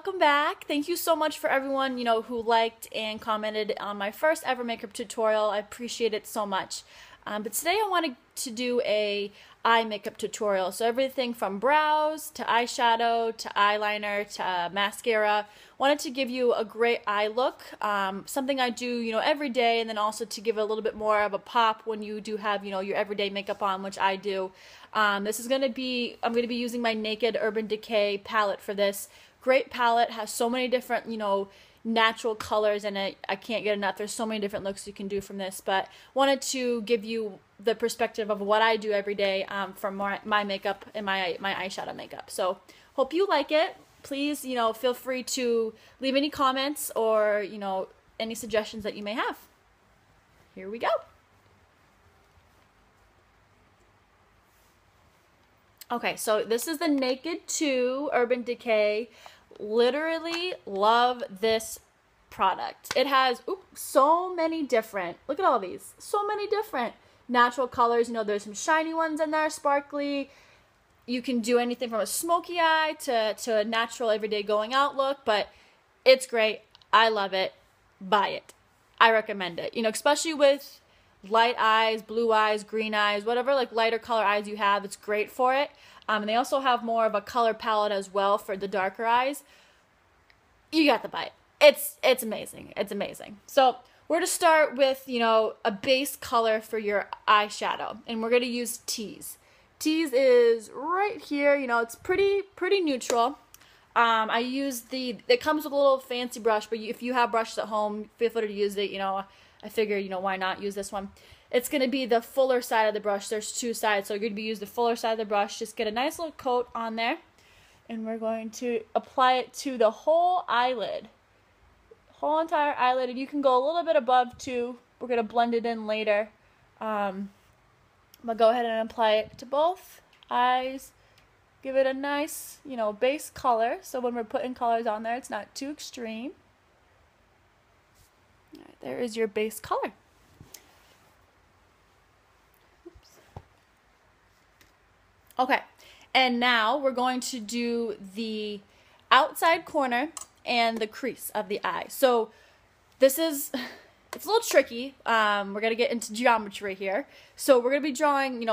welcome back. Thank you so much for everyone, who liked and commented on my first ever makeup tutorial. I appreciate it so much. But today I wanted to do a eye makeup tutorial. So everything from brows to eyeshadow to eyeliner to mascara. Wanted to give you a great eye look. Something I do, every day, and then also to give a little bit more of a pop when you do have, your everyday makeup on, which I do. This is I'm going to be using my Naked Urban Decay palette for this. Great palette, has so many different, natural colors in it. I can't get enough. There's so many different looks you can do from this, but wanted to give you the perspective of what I do every day from my makeup and my eyeshadow makeup. So hope you like it. Please, feel free to leave any comments or, any suggestions that you may have. Here we go. Okay, so this is the Naked 2 Urban Decay. Literally love this product. It has so many different, look at all these, so many different natural colors. There's some shiny ones in there, sparkly. You can do anything from a smoky eye to a natural everyday going out look, but it's great. I love it. Buy it. I recommend it. Especially with light eyes, blue eyes, green eyes, whatever like lighter color eyes you have, it's great for it. And they also have more of a color palette as well for the darker eyes. You got to buy it. It's amazing. It's amazing. So we're going to start with, a base color for your eyeshadow. And we're going to use Tease. Tease is right here. It's pretty neutral. I use it comes with a little fancy brush, but if you have brushes at home, feel free to use it. I figure, why not use this one. It's going to be the fuller side of the brush. There's two sides, so you're going to use the fuller side of the brush. Just get a nice little coat on there, and we're going to apply it to the whole eyelid. Whole entire eyelid, and you can go a little bit above too. We're going to blend it in later. But go ahead and apply it to both eyes. Give it a nice, base color, so when we're putting colors on there, it's not too extreme. All right, there is your base color. Oops. Okay, and now we're going to do the outside corner and the crease of the eye. So this is, it's a little tricky. We're going to get into geometry here. So we're going to be drawing,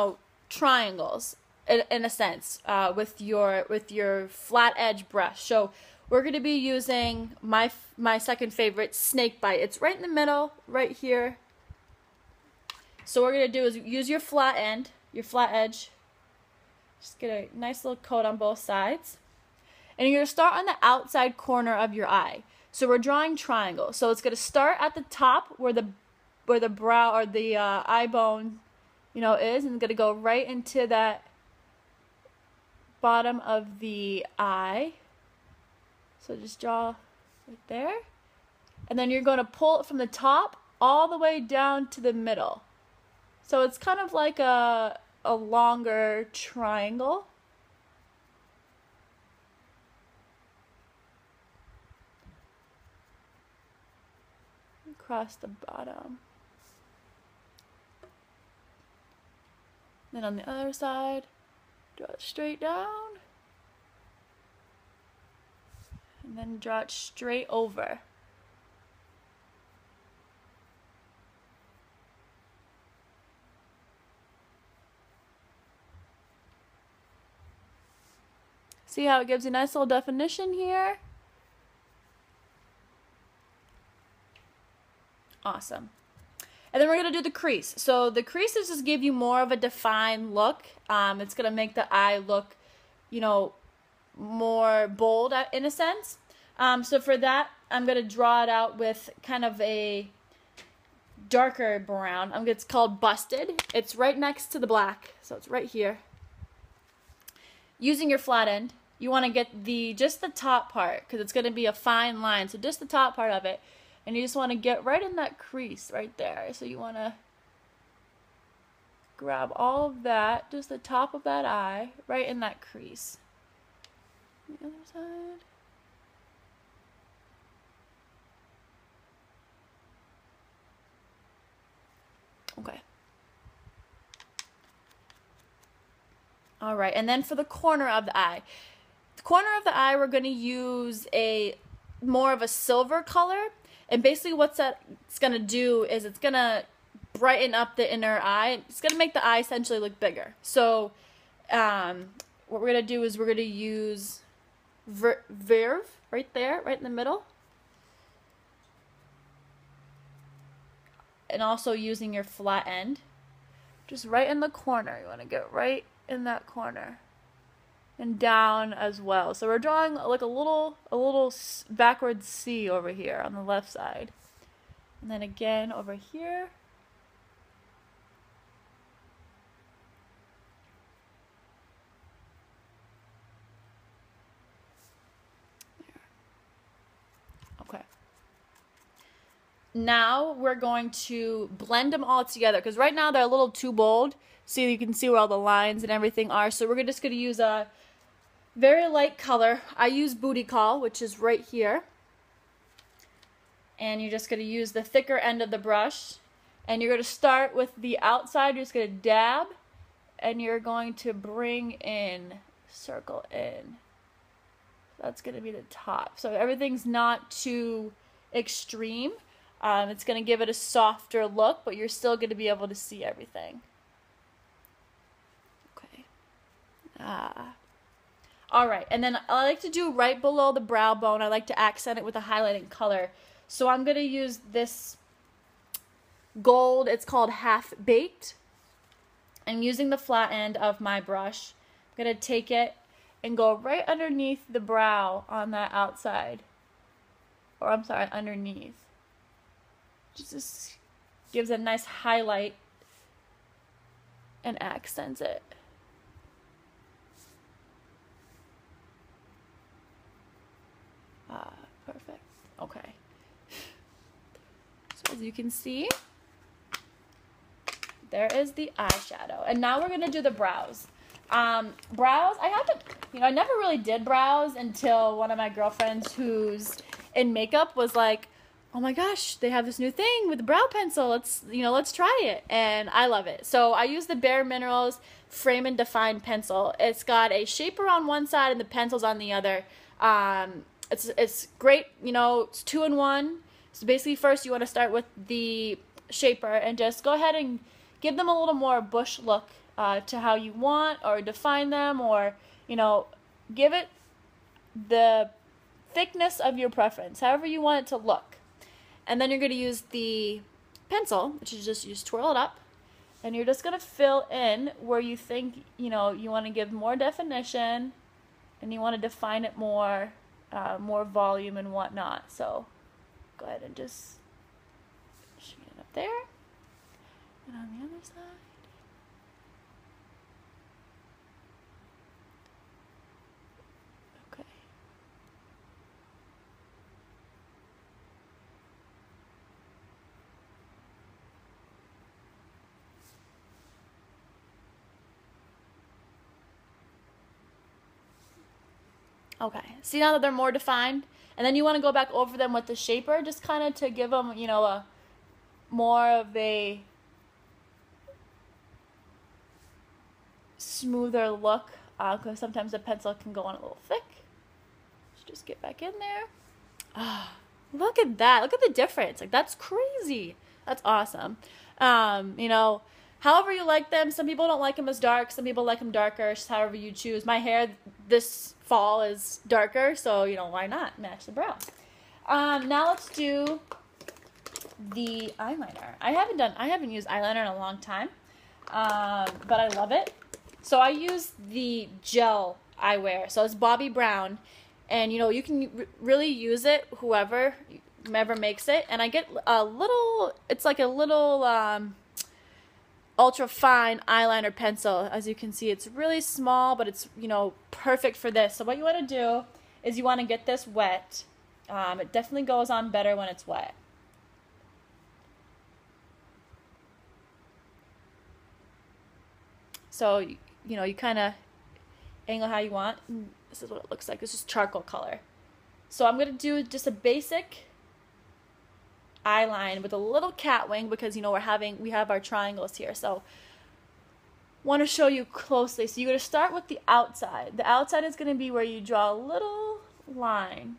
triangles in a sense with your flat edge brush. So we're going to be using my second favorite, Snake Bite. It's right in the middle, right here. So what we're going to do is use your flat edge. Just get a nice little coat on both sides. And you're going to start on the outside corner of your eye. So we're drawing triangles. So it's going to start at the top where the brow or the eye bone, is, and it's going to go right into that bottom of the eye. So just draw right there. And then you're going to pull it from the top all the way down to the middle. So it's kind of like a longer triangle. Across the bottom. Then on the other side, draw it straight down. And then draw it straight over. See how it gives a nice little definition here? Awesome. And then we're going to do the crease. So the creases just give you more of a defined look. It's going to make the eye look, more bold in a sense. So for that, I'm going to draw it out with kind of a darker brown. It's called Busted. It's right next to the black, so it's right here. Using your flat end, you want to get just the top part because it's going to be a fine line. So just the top part of it. And you just want to get right in that crease right there. So you want to grab all of that, just the top of that eye, right in that crease. The other side. Okay. All right, and then for the corner of the eye. corner of the eye, we're going to use a more of a silver color. And basically what it's going to do is it's going to brighten up the inner eye. It's going to make the eye essentially look bigger. So what we're going to do is we're going to use Verve right there, right in the middle. And also using your flat end. Just right in the corner. You want to get right in that corner. And down as well. So we're drawing like a little backwards C over here on the left side. And then again over here. Okay. Now we're going to blend them all together because right now they're a little too bold. So you can see where all the lines and everything are. So we're just going to use a very light color. I use Booty Call, which is right here. And you're just going to use the thicker end of the brush. And you're going to start with the outside. You're just going to dab. And you're going to bring in, circle in. That's going to be the top. So everything's not too extreme. It's going to give it a softer look, but you're still going to be able to see everything. Okay. All right, and then I like to do right below the brow bone. I like to accent it with a highlighting color. So I'm going to use this gold. It's called Half Baked. And using the flat end of my brush, I'm going to take it and go right underneath the brow on that outside. Or I'm sorry, underneath. Just gives a nice highlight and accents it. Perfect. Okay. So as you can see, there is the eyeshadow. And now we're going to do the brows. Brows, I never really did brows until one of my girlfriends who's in makeup was like, oh my gosh, they have this new thing with the brow pencil. Let's try it. And I love it. So I use the Bare Minerals Frame and Define pencil. It's got a shaper on one side and the pencil's on the other. It's great, it's 2-in-1. So basically first you want to start with the shaper and just go ahead and give them a little more bush look to how you want, or define them, or, give it the thickness of your preference, however you want it to look. And then you're going to use the pencil, which is just, you twirl it up, and you're just going to fill in where you think, you want to give more definition, and you want to define it more, more volume and whatnot. So go ahead and just shoot it up there, and on the other side. Okay. Okay, see now that they're more defined? And then you want to go back over them with the shaper, just kind of to give them, a more of a smoother look, because sometimes the pencil can go on a little thick. So just get back in there. Ah, look at that. Look at the difference. Like, that's crazy. That's awesome. However you like them. Some people don't like them as dark. Some people like them darker. Just however you choose. My hair this fall is darker, so, why not match the brow? Now let's do the eyeliner. I haven't used eyeliner in a long time, but I love it. So I use the gel eyewear. So it's Bobbi Brown, and, you can really use it, whoever makes it. And I get a little, it's like a little, ultra fine eyeliner pencil. As you can see, it's really small, but it's, perfect for this. So what you want to do is you want to get this wet. It definitely goes on better when it's wet. So, you kind of angle how you want. This is what it looks like. This is charcoal color. So I'm going to do just a basic eyeline with a little cat wing, because we have our triangles here. So want to show you closely. So you're going to start with the outside. The outside is going to be where you draw a little line.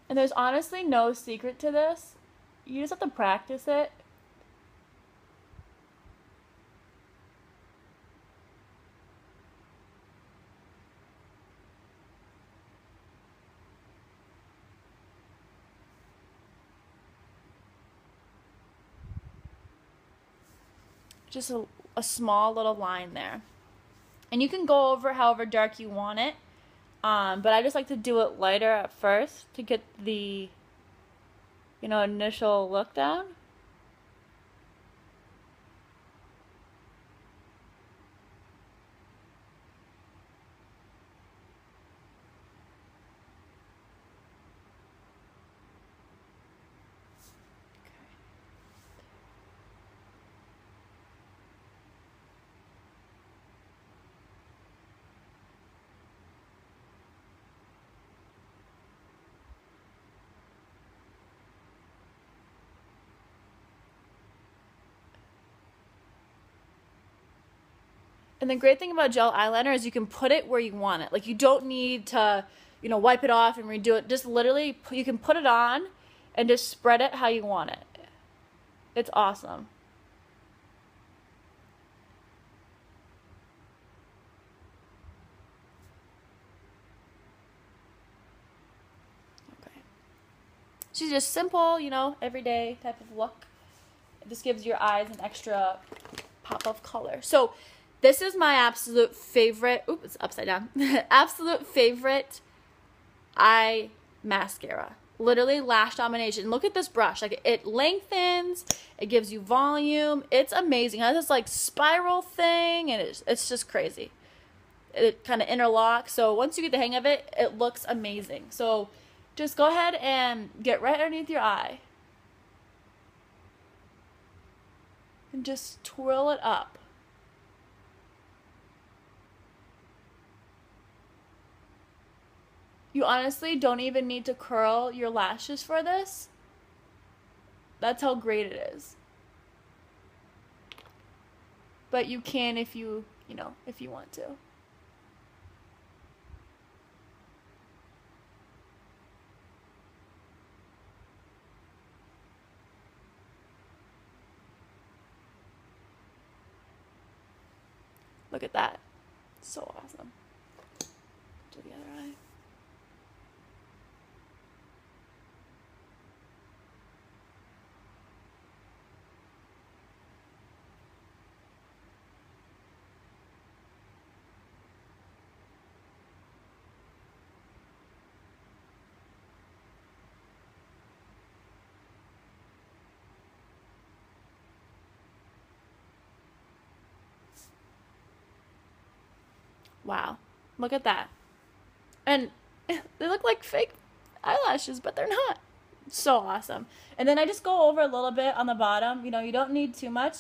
And there's honestly no secret to this. You just have to practice it. Just a small little line there. And you can go over however dark you want it. But I just like to do it lighter at first to get the, initial look down. And the great thing about gel eyeliner is you can put it where you want it. Like, you don't need to, wipe it off and redo it. Just literally, you can put it on and just spread it how you want it. It's awesome. Okay. She's just simple, everyday type of look. It just gives your eyes an extra pop of color. So, this is my absolute favorite, oops, it's upside down, absolute favorite eye mascara. Literally lash domination. Look at this brush. Like, it lengthens, it gives you volume. It's amazing. It has this like spiral thing, and it's just crazy. It kind of interlocks. So once you get the hang of it, it looks amazing. So just go ahead and get right underneath your eye. And just twirl it up. You honestly don't even need to curl your lashes for this. That's how great it is. But you can if you want to. Look at that. So awesome. To the other eye. Wow, look at that. And they look like fake eyelashes, but they're not. So awesome. And then I just go over a little bit on the bottom. You don't need too much.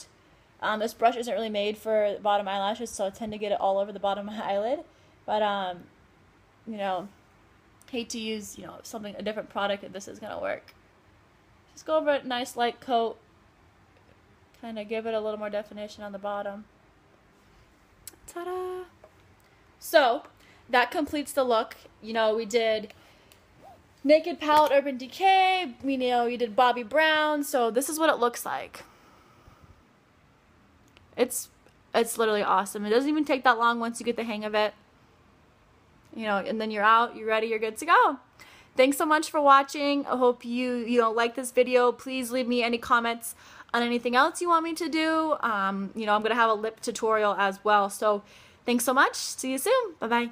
This brush isn't really made for bottom eyelashes, so I tend to get it all over the bottom of my eyelid. But, hate to use, a different product if this is going to work. Just go over a nice light coat. Kind of give it a little more definition on the bottom. Ta-da! So, that completes the look. We did Naked Palette Urban Decay. We did Bobbi Brown. So, this is what it looks like. It's literally awesome. It doesn't even take that long once you get the hang of it. And then you're out, you're ready, you're good to go. Thanks so much for watching. I hope you like this video. Please leave me any comments on anything else you want me to do. I'm going to have a lip tutorial as well. So, thanks so much. See you soon. Bye-bye.